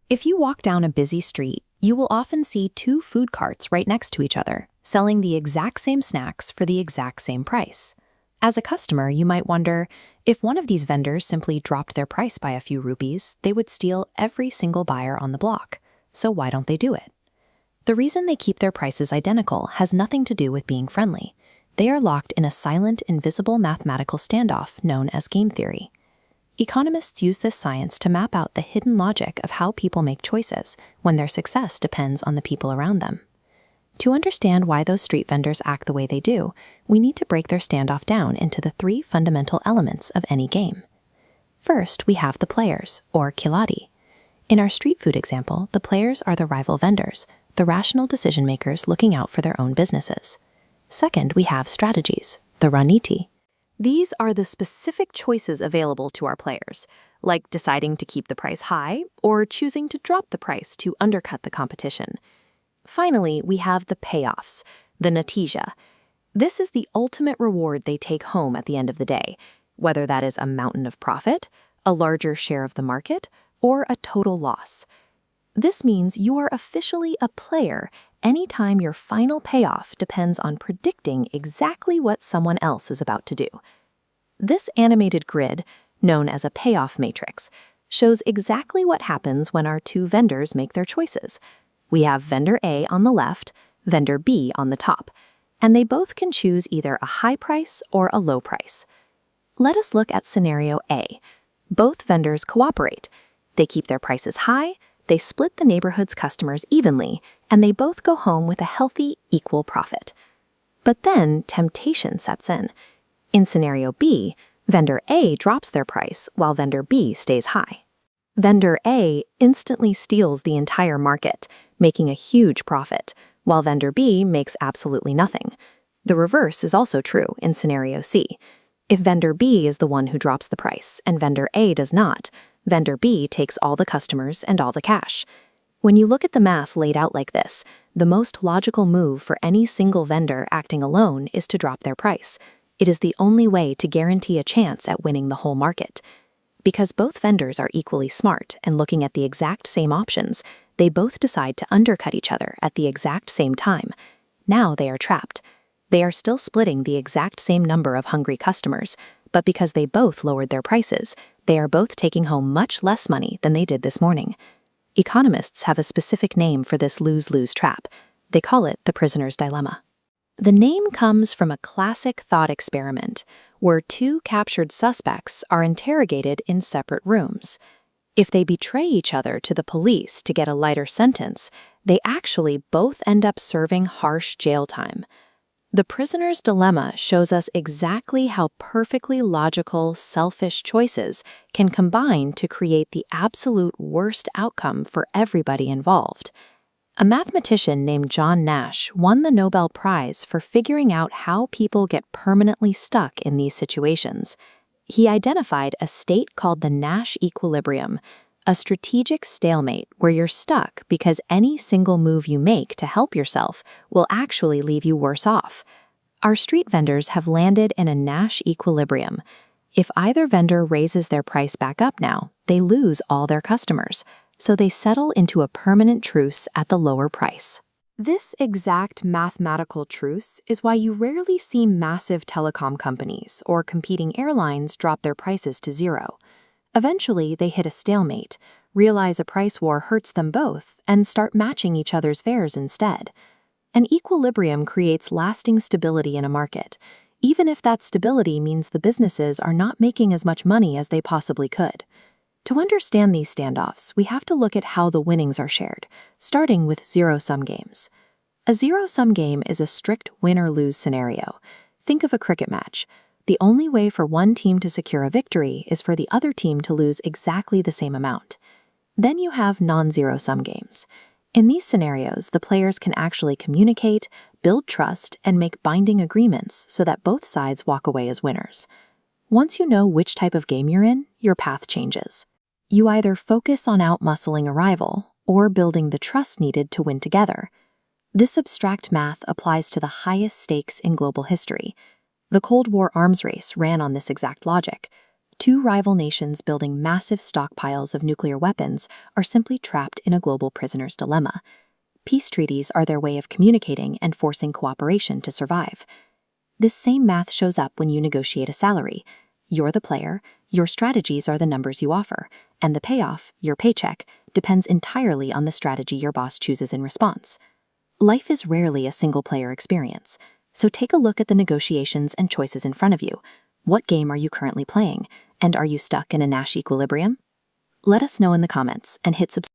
If you walk down a busy street, you will often see two food carts right next to each other, selling the exact same snacks for the exact same price. As a customer, you might wonder, if one of these vendors simply dropped their price by a few rupees, they would steal every single buyer on the block. So why don't they do it? The reason they keep their prices identical has nothing to do with being friendly. They are locked in a silent, invisible mathematical standoff known as game theory. Economists use this science to map out the hidden logic of how people make choices when their success depends on the people around them. To understand why those street vendors act the way they do, we need to break their standoff down into the three fundamental elements of any game. First, we have the players, or khiladi. In our street food example, the players are the rival vendors, the rational decision makers looking out for their own businesses. Second, we have strategies, the raniti. These are the specific choices available to our players, like deciding to keep the price high or choosing to drop the price to undercut the competition. Finally, we have the payoffs, the natija. This is the ultimate reward they take home at the end of the day, whether that is a mountain of profit, a larger share of the market, or a total loss. This means you are officially a player anytime your final payoff depends on predicting exactly what someone else is about to do. This animated grid, known as a payoff matrix, shows exactly what happens when our two vendors make their choices. We have vendor A on the left, vendor B on the top, and they both can choose either a high price or a low price. Let us look at scenario A. Both vendors cooperate. They keep their prices high, they split the neighborhood's customers evenly, and they both go home with a healthy, equal profit. But then temptation sets in. In scenario B, vendor A drops their price while vendor B stays high. Vendor A instantly steals the entire market, making a huge profit, while vendor B makes absolutely nothing. The reverse is also true in scenario C. If vendor B is the one who drops the price and vendor A does not, vendor B takes all the customers and all the cash. When you look at the math laid out like this, the most logical move for any single vendor acting alone is to drop their price. It is the only way to guarantee a chance at winning the whole market. Because both vendors are equally smart and looking at the exact same options, they both decide to undercut each other at the exact same time. Now they are trapped. They are still splitting the exact same number of hungry customers, but because they both lowered their prices, they are both taking home much less money than they did this morning. Economists have a specific name for this lose-lose trap. They call it the prisoner's dilemma. The name comes from a classic thought experiment where two captured suspects are interrogated in separate rooms. If they betray each other to the police to get a lighter sentence, they actually both end up serving harsh jail time. The prisoner's dilemma shows us exactly how perfectly logical, selfish choices can combine to create the absolute worst outcome for everybody involved. A mathematician named John Nash won the Nobel Prize for figuring out how people get permanently stuck in these situations. He identified a state called the Nash equilibrium, a strategic stalemate where you're stuck because any single move you make to help yourself will actually leave you worse off. Our street vendors have landed in a Nash equilibrium. If either vendor raises their price back up now, they lose all their customers, so they settle into a permanent truce at the lower price. This exact mathematical truce is why you rarely see massive telecom companies or competing airlines drop their prices to zero. Eventually, they hit a stalemate, realize a price war hurts them both, and start matching each other's fares instead. An equilibrium creates lasting stability in a market, even if that stability means the businesses are not making as much money as they possibly could. To understand these standoffs, we have to look at how the winnings are shared, starting with zero-sum games. A zero-sum game is a strict win-or-lose scenario. Think of a cricket match. The only way for one team to secure a victory is for the other team to lose exactly the same amount. Then you have non-zero-sum games. In these scenarios, the players can actually communicate, build trust, and make binding agreements so that both sides walk away as winners. Once you know which type of game you're in, your path changes. You either focus on out-muscling a rival or building the trust needed to win together. This abstract math applies to the highest stakes in global history. The Cold War arms race ran on this exact logic. Two rival nations building massive stockpiles of nuclear weapons are simply trapped in a global prisoner's dilemma. Peace treaties are their way of communicating and forcing cooperation to survive. This same math shows up when you negotiate a salary. You're the player, your strategies are the numbers you offer, and the payoff, your paycheck, depends entirely on the strategy your boss chooses in response. Life is rarely a single-player experience, so take a look at the negotiations and choices in front of you. What game are you currently playing, and are you stuck in a Nash equilibrium? Let us know in the comments and hit subscribe.